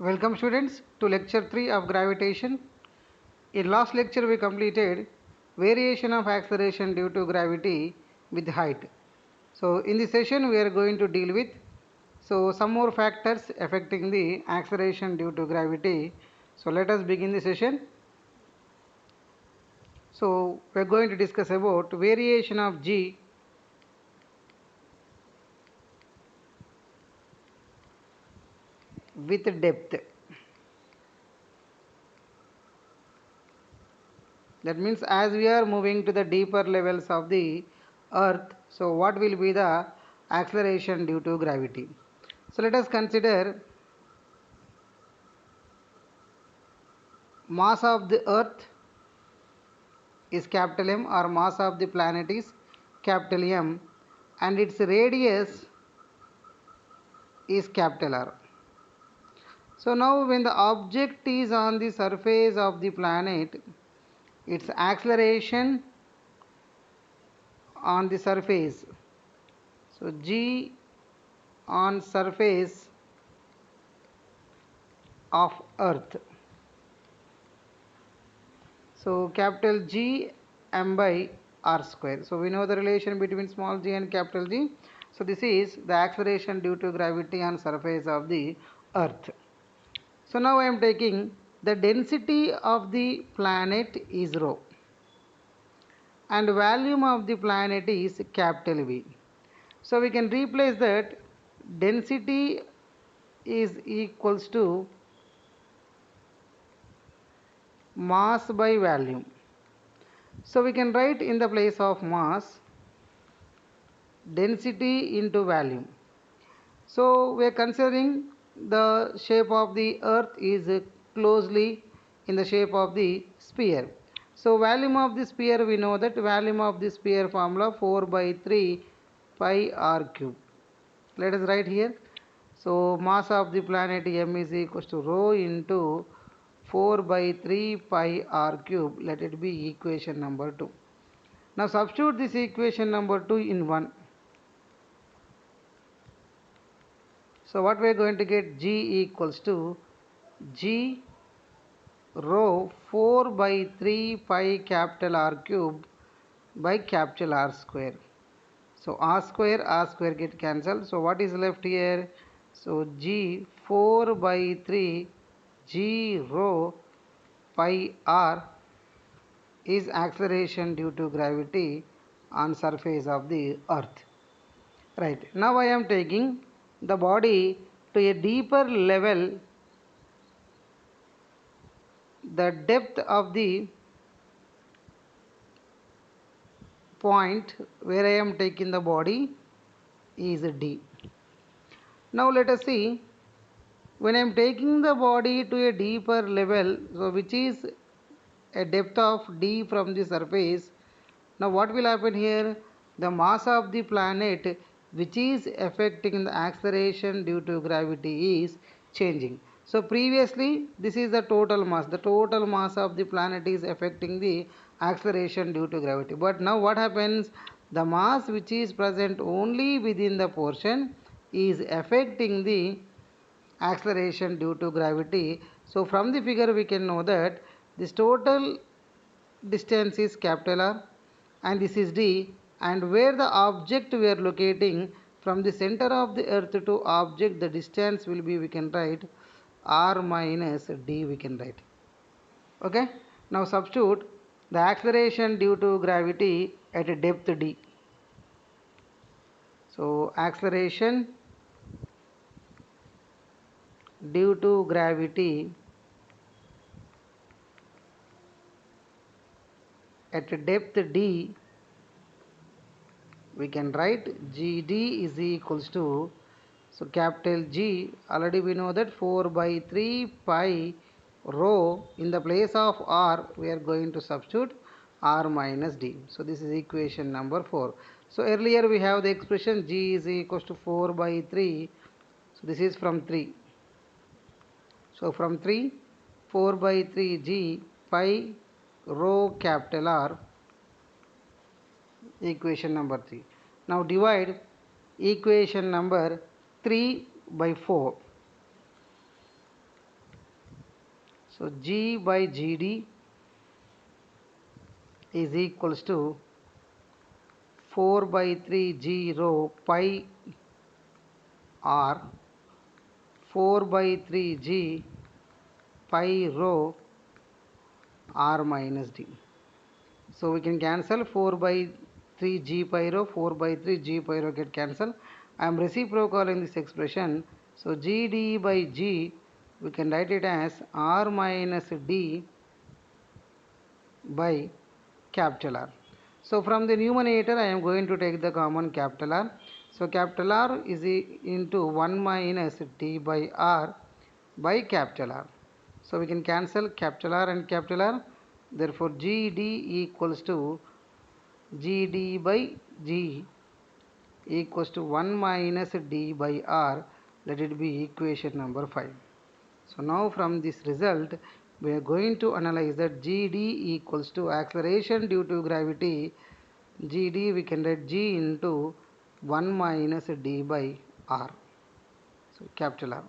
Welcome students to lecture 3 of gravitation. In last lecture we completed variation of acceleration due to gravity with height. So in this session we are going to deal with some more factors affecting the acceleration due to gravity. So let us begin the session. So we are going to discuss about variation of g with depth. That means as we are moving to the deeper levels of the earth, so what will be the acceleration due to gravity? So let us consider mass of the earth is capital M, or mass of the planet is capital M, and its radius is capital R. So now when the object is on the surface of the planet, its acceleration on the surface, so g on surface of earth, so capital G m by r square. So we know the relation between small g and capital G. So this is the acceleration due to gravity on surface of the earth. So now I am taking the density of the planet is rho and volume of the planet is capital V. So we can replace that density is equals to mass by volume. So we can write in the place of mass density into volume. So we are considering the shape of the earth is closely in the shape of the sphere. So volume of the sphere, we know that volume of the sphere formula 4 by 3 pi r cube. Let us write here. So mass of the planet m is equals to rho into 4 by 3 pi r cube. Let it be equation number 2. Now substitute this equation number 2 in 1. So what we are going to get, g equals to g rho 4 by 3 pi capital R cube by capital R square. So R square get cancelled. So what is left here? So g 4 by 3 g rho pi r is acceleration due to gravity on surface of the earth. Right. Now I am taking the body to a deeper level. The depth of the point where I am taking the body is d. Now let us see, when I am taking the body to a deeper level, so which is a depth of d from the surface. Now what will happen here? The mass of the planet which is affecting the acceleration due to gravity is changing. So previously this is the total mass. The total mass of the planet is affecting the acceleration due to gravity. But now what happens? The mass which is present only within the portion is affecting the acceleration due to gravity. So from the figure we can know that this total distance is capital R and this is d, and where the object we are locating from the center of the earth to object, the distance will be, we can write r minus d, we can write. Okay, now substitute the acceleration due to gravity at a depth d. So acceleration due to gravity at a depth d, we can write gd is equals to, so capital G, already we know that 4 by 3 pi rho, in the place of r we are going to substitute r minus d. So this is equation number 4. So earlier we have the expression g is equals to 4 by 3. So this is from 3. So from 3, 4 by 3 g pi rho capital R, equation number 3. Now divide equation number 3 by 4. So G by GD is equals to 4 by 3 G rho pi R 4 by 3 G pi rho R minus D. So we can cancel 4 by 3 G pi rho, 4 by 3 G pi rho get cancelled. I am reciprocaling this expression. So GD by G, we can write it as R minus D by capital R. So from the numerator, I am going to take the common capital R. So capital R is into 1 minus D by R by capital R. So we can cancel capital R and capital R. Therefore, GD equals to GD by G equals to 1 minus D by R. Let it be equation number 5. So now from this result, we are going to analyze that GD equals to acceleration due to gravity. GD we can write G into 1 minus D by R. So capital R.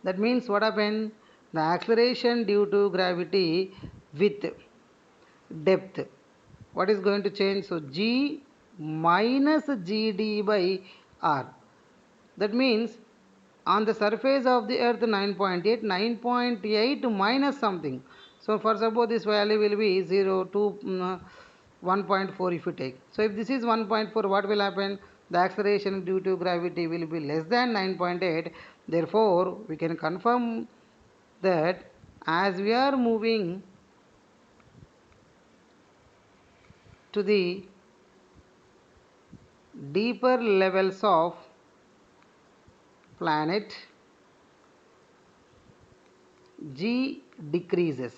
That means what happened? The acceleration due to gravity with depth. What is going to change? So G minus GD by R. That means on the surface of the earth 9.8, 9.8 minus something. So for suppose this value will be 0 to 1.4 if you take. So if this is 1.4, what will happen? The acceleration due to gravity will be less than 9.8. Therefore, we can confirm that as we are moving to the deeper levels of planet, G decreases.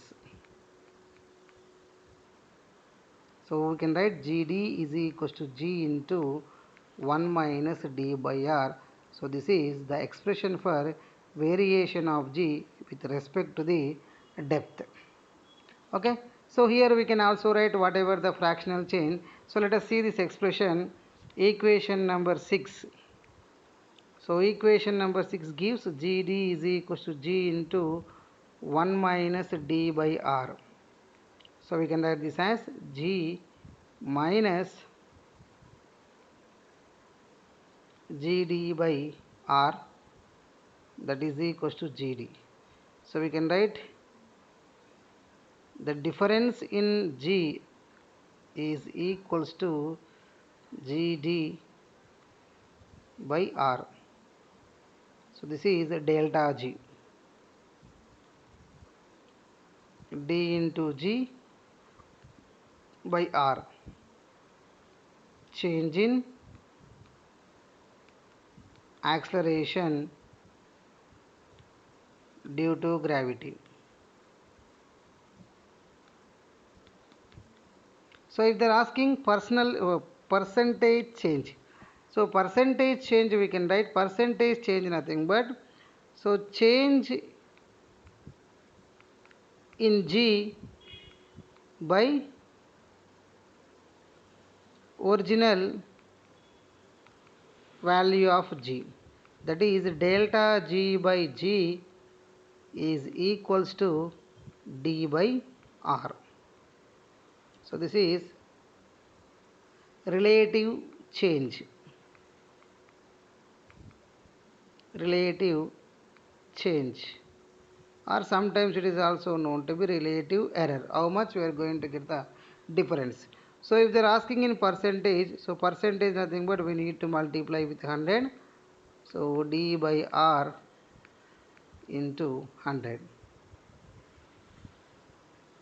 So we can write GD is equals to G into 1 minus D by R. So this is the expression for variation of G with respect to the depth. Okay. So here we can also write whatever the fractional change. So let us see this expression, equation number 6. So equation number 6 gives GD is equals to G into 1 minus D by R. So we can write this as G minus GD by R, that is equals to GD. So we can write the difference in G is equals to GD by R. So this is delta G. D into G by R. Change in acceleration due to gravity. So if they are asking percentage change, so percentage change we can write percentage change nothing but, so change in G by original value of G, that is delta G by G is equals to D by R. So this is relative change. Relative change, or sometimes it is also known to be relative error. How much we are going to get the difference. So if they are asking in percentage, so percentage nothing but we need to multiply with 100. So D by R into 100.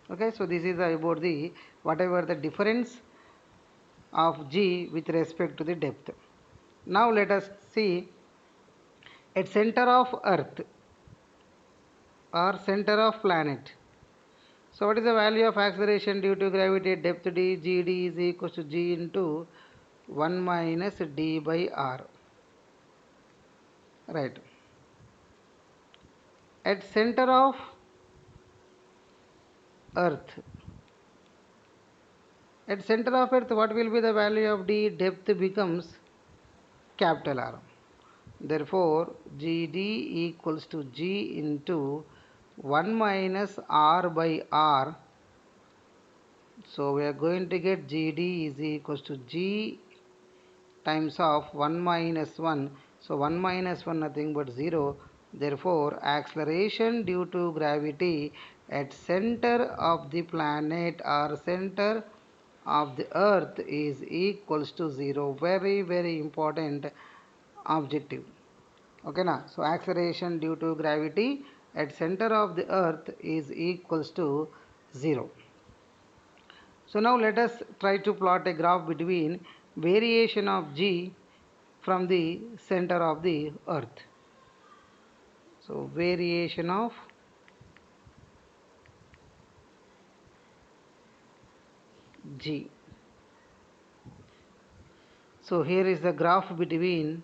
Okay, so this is about the whatever the difference of G with respect to the depth. Now let us see at center of earth or center of planet. So what is the value of acceleration due to gravity at depth D? GD is equals to G into 1 minus D by R. Right. At center of earth. At center of earth, what will be the value of D? Depth becomes capital R. Therefore, GD equals to G into 1 minus r by r. So we are going to get GD is equals to G times of 1 minus 1. So 1 minus 1 nothing but 0. Therefore, acceleration due to gravity at center of the planet or center of the earth is equals to 0. Very, very important objective. Okay na? So acceleration due to gravity at center of the earth is equals to 0. So now let us try to plot a graph between variation of g from the center of the earth. So variation of g. So here is the graph between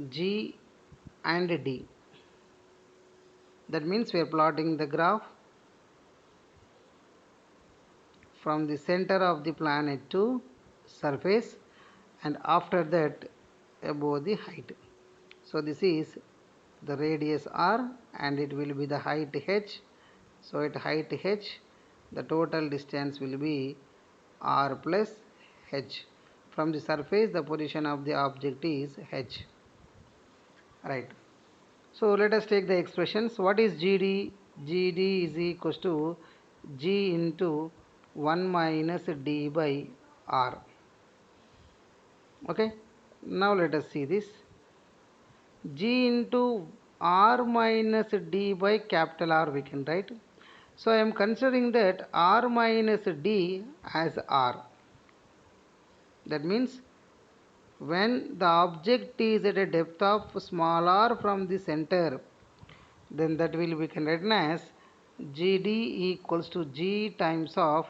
g and d. That means we are plotting the graph from the center of the planet to surface, and after that above the height. So this is the radius r and it will be the height h. So at height h the total distance will be r plus h. From the surface the position of the object is h. Right. So let us take the expressions. What is GD? GD is equals to G into 1 minus D by R. Okay. Now let us see this. G into R minus D by capital R we can write. So I am considering that R minus D as R. That means when the object is at a depth of small r from the center, then that will be written as GD equals to G times of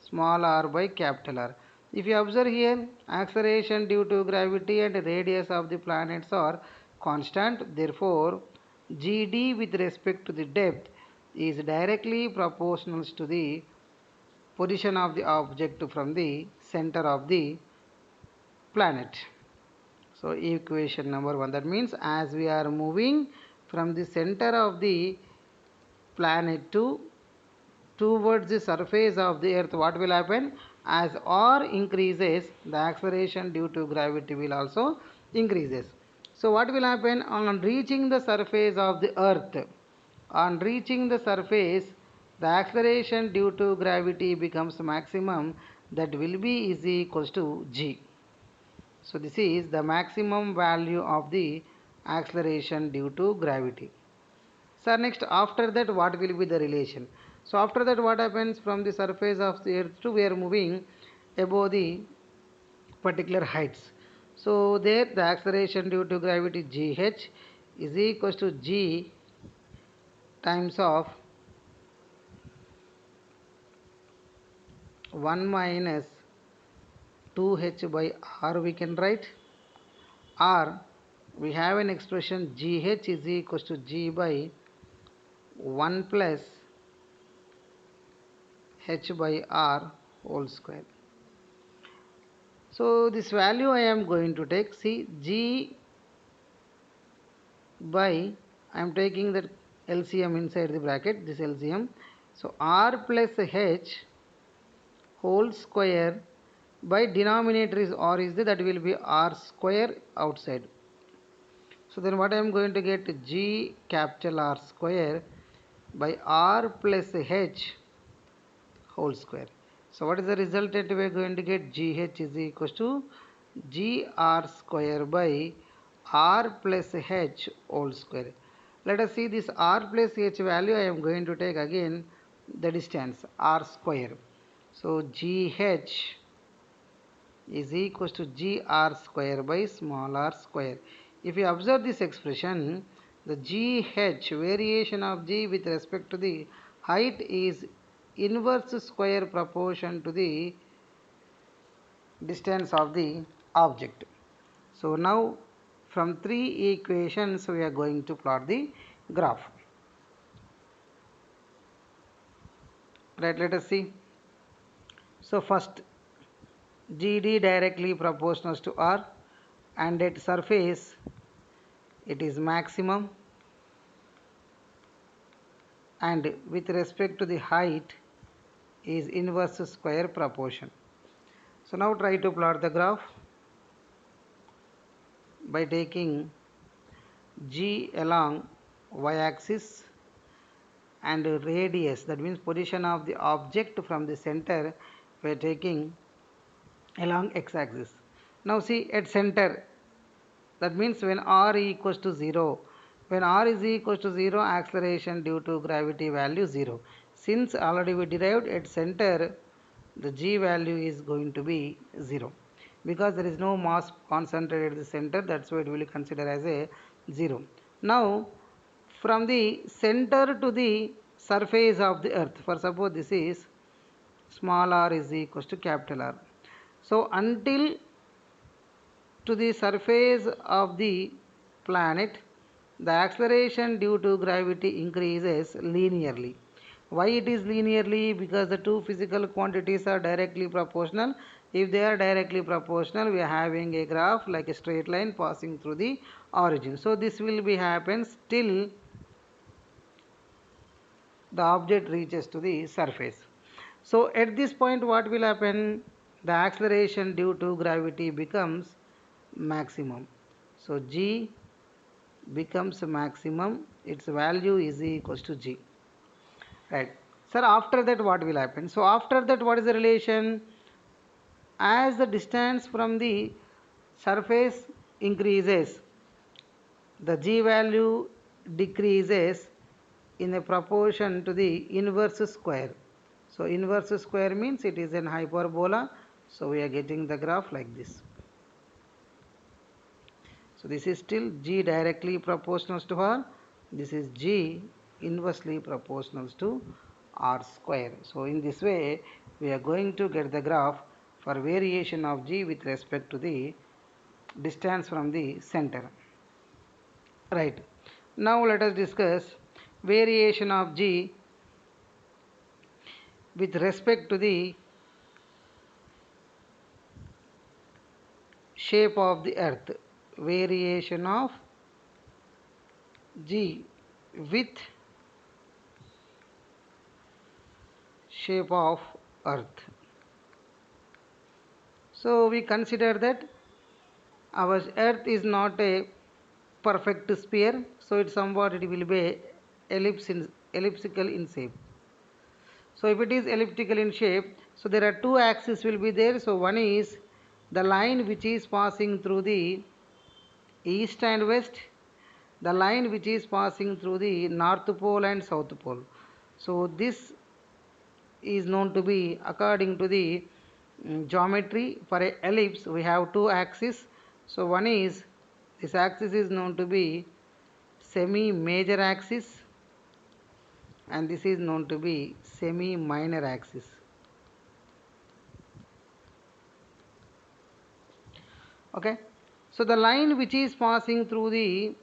small r by capital R. If you observe here, acceleration due to gravity and radius of the planets are constant. Therefore, GD with respect to the depth is directly proportional to the position of the object from the center of the planet. So equation number 1, that means as we are moving from the center of the planet towards the surface of the earth, what will happen? As r increases, the acceleration due to gravity will also increases. So what will happen on reaching the surface of the earth? On reaching the surface, the acceleration due to gravity becomes maximum, that will be is equals to g. So this is the maximum value of the acceleration due to gravity. So next, after that what will be the relation? So after that what happens? From the surface of the earth to we are moving above the particular heights. So there the acceleration due to gravity gh is equals to g times of 1 minus 2h by r we can write. R, we have an expression gh is equals to g by 1 plus h by r whole square. So this value I am going to take, see, g by, I am taking that LCM inside the bracket, this LCM. So r plus h whole square by denominator is r is there, that will be r square outside. So then what I am going to get? G capital R square by r plus h whole square. So what is the resultant? We are going to get gh is equals to gr square by r plus h whole square. Let us see this r plus h value. I am going to take again the distance r square. So gh is equals to gr square by small r square. If you observe this expression, the gh variation of g with respect to the height is inverse square proportion to the distance of the object. So now from three equations we are going to plot the graph. Right, let us see. So first, GD directly proportional to R, and at surface it is maximum, and with respect to the height is inverse square proportion. So now try to plot the graph by taking G along y-axis and radius, that means position of the object from the center, we are taking along x-axis. Now see at center, that means when r equals to 0, when r is equals to 0, acceleration due to gravity value 0. Since already we derived at center, the g value is going to be 0 because there is no mass concentrated at the center, that's why it will consider as a 0. Now from the center to the surface of the earth, for suppose this is small r is equals to capital R. So until to the surface of the planet, the acceleration due to gravity increases linearly. Why it is linearly? Because the two physical quantities are directly proportional. If they are directly proportional, we are having a graph like a straight line passing through the origin. So this will be happens till the object reaches to the surface. So at this point what will happen? The acceleration due to gravity becomes maximum. So g becomes maximum, its value is equals to g. Right. Sir, after that what will happen? So after that what is the relation? As the distance from the surface increases, the g value decreases in a proportion to the inverse square. So inverse square means it is an hyperbola. So we are getting the graph like this. So this is still g directly proportional to r. This is g inversely proportional to r square. So in this way we are going to get the graph for variation of g with respect to the distance from the center. Right. Now let us discuss variation of g with respect to the shape of the earth. Variation of g with shape of earth. So we consider that our earth is not a perfect sphere, so it somewhat it will be elliptical in shape. So if it is elliptical in shape, so there are two axes will be there. So one is the line which is passing through the east and west, the line which is passing through the north pole and south pole. So this is known to be according to the geometry. For a ellipse we have two axes. So one is, this axis is known to be semi major axis and this is known to be semi minor axis. Okay, so the line which is passing through the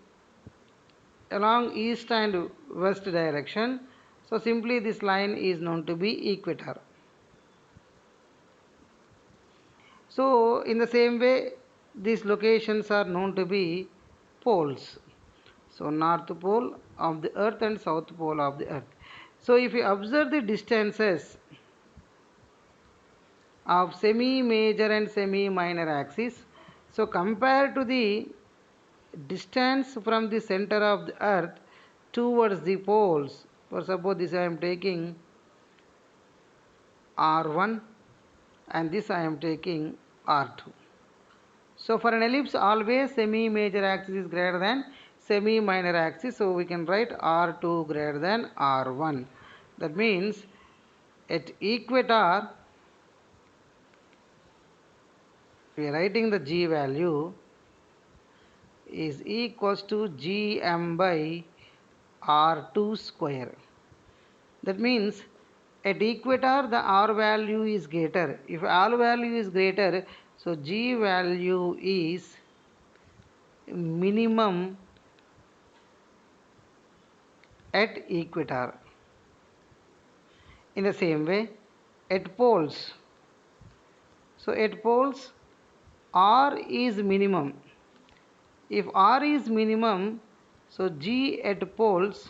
along east and west direction, so simply this line is known to be equator. So in the same way these locations are known to be poles. So north pole of the earth and south pole of the earth. So if you observe the distances of semi major and semi minor axis, so compared to the distance from the center of the earth towards the poles, for suppose this I am taking r1 and this I am taking r2. So for an ellipse always semi major axis is greater than semi minor axis, so we can write r2 greater than r1. That means at equator we are writing the g value is equals to gm by r2 square. That means at equator the r value is greater. If r value is greater, so g value is minimum at equator. In the same way at poles, so at poles r is minimum If R is minimum, so G at poles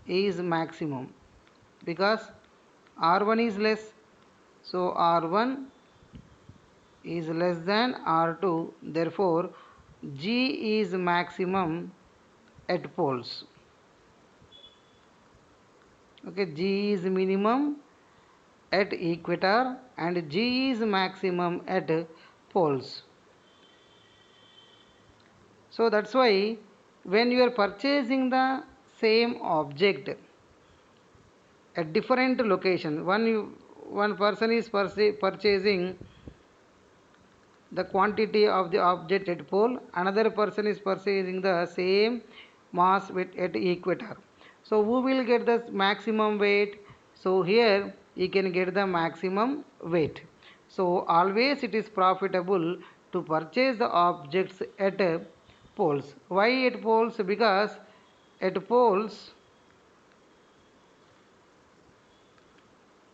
is maximum, because R1 is less, so R1 is less than R2, therefore G is maximum at poles. Okay, G is minimum at equator and G is maximum at poles. So that's why when you are purchasing the same object at different location, one person is purchasing the quantity of the object at pole, another person is purchasing the same mass at equator. So who will get the maximum weight? So here you can get the maximum weight. So always it is profitable to purchase the objects at poles. Why at poles? Because at poles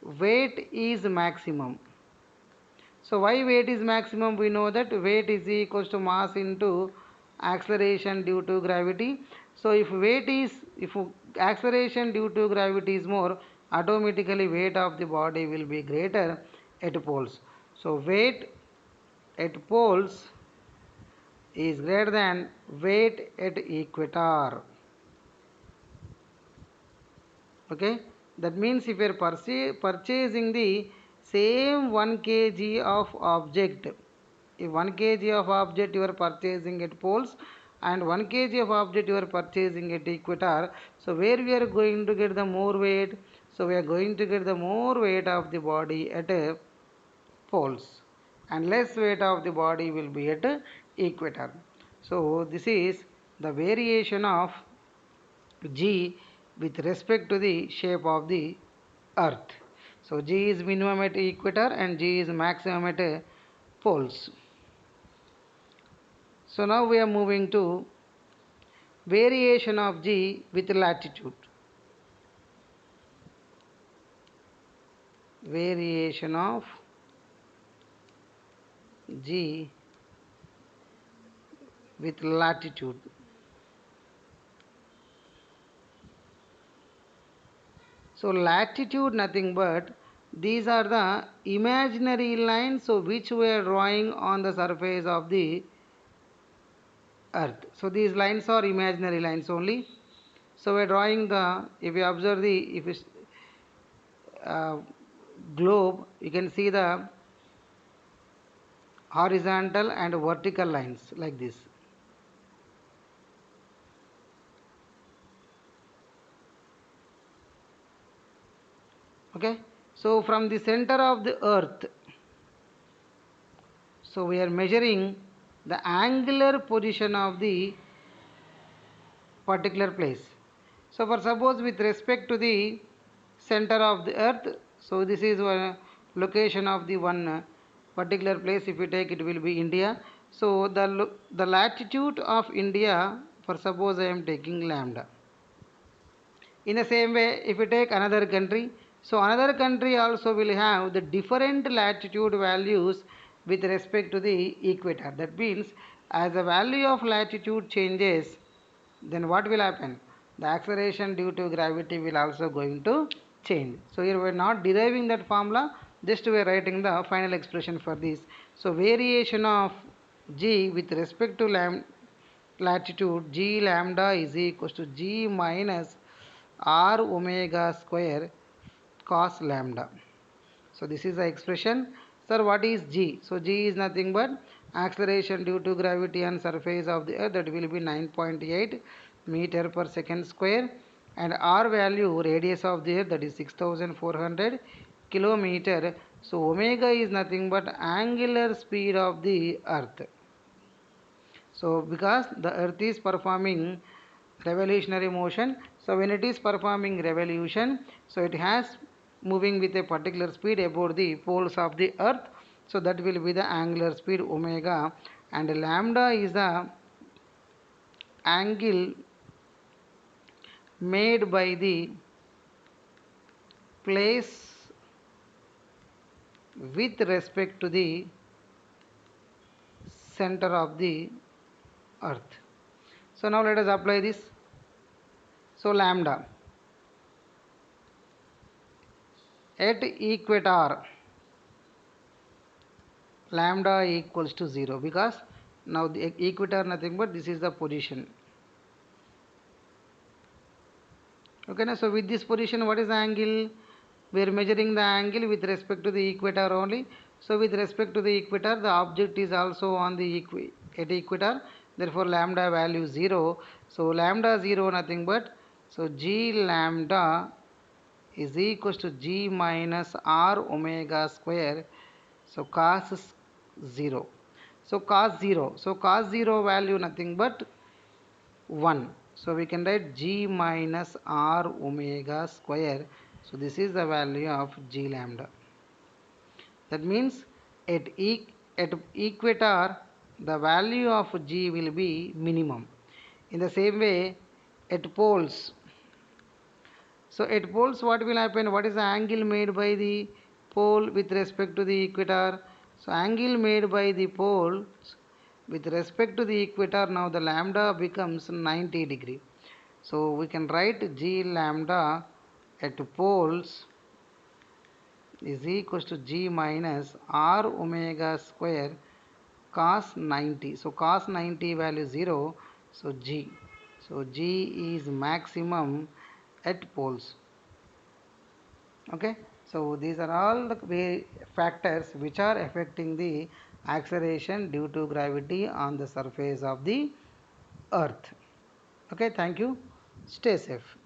weight is maximum. So why weight is maximum? We know that weight is equals to mass into acceleration due to gravity. So if acceleration due to gravity is more, automatically weight of the body will be greater at poles. So weight at poles is greater than weight at equator. Okay, that means if you are purchasing the same 1 kg of object, if 1 kg of object you are purchasing at poles and 1 kg of object you are purchasing at equator, so where we are going to get the more weight? So we are going to get the more weight of the body at poles and less weight of the body will be at equator. So this is the variation of G with respect to the shape of the earth. So G is minimum at equator and G is maximum at poles. So now we are moving to variation of G with latitude. Variation of G with latitude. So latitude nothing but these are the imaginary lines so which we are drawing on the surface of the earth. So these lines are imaginary lines only. So we are drawing the, if you observe the, if you globe, you can see the horizontal and vertical lines like this. Okay, so from the center of the earth, so we are measuring the angular position of the particular place. So for suppose with respect to the center of the earth, so this is one location of the one particular place. If you take, it will be India. So the latitude of India, for suppose I am taking lambda. In the same way, if you take another country, so another country also will have the different latitude values with respect to the equator. That means as the value of latitude changes, then what will happen? The acceleration due to gravity will also going to change. So here we are not deriving that formula, just we are writing the final expression for this. So variation of G with respect to latitude, G lambda is equals to G minus R omega square cos lambda. So this is the expression. Sir, what is G? So G is nothing but acceleration due to gravity on surface of the earth, that will be 9.8 meter per second square, and R value, radius of the earth, that is 6400 kilometer. So omega is nothing but angular speed of the earth. So because the earth is performing revolutionary motion, so when it is performing revolution, so it has moving with a particular speed about the poles of the earth, so that will be the angular speed omega, and lambda is the angle made by the place with respect to the center of the earth. So now let us apply this. So lambda at equator, lambda equals to 0, because now the equator nothing but this is the position. Okay, now so with this position, what is the angle? We are measuring the angle with respect to the equator only. So with respect to the equator, the object is also on the at equator. Therefore lambda value 0. So lambda 0 nothing but, so g lambda is equals to g minus r omega square. So cos 0. So cos 0. So cos 0 value nothing but 1. So we can write g minus r omega square. So this is the value of g lambda. That means at equator the value of g will be minimum. In the same way at poles. So at poles what will happen? What is the angle made by the pole with respect to the equator? So angle made by the poles with respect to the equator, now the lambda becomes 90 degree. So we can write g lambda at poles is equals to g minus r omega square cos 90. So cos 90 value 0. So g. So g is maximum at poles. Okay. So these are all the factors which are affecting the acceleration due to gravity on the surface of the earth. Okay. Thank you. Stay safe.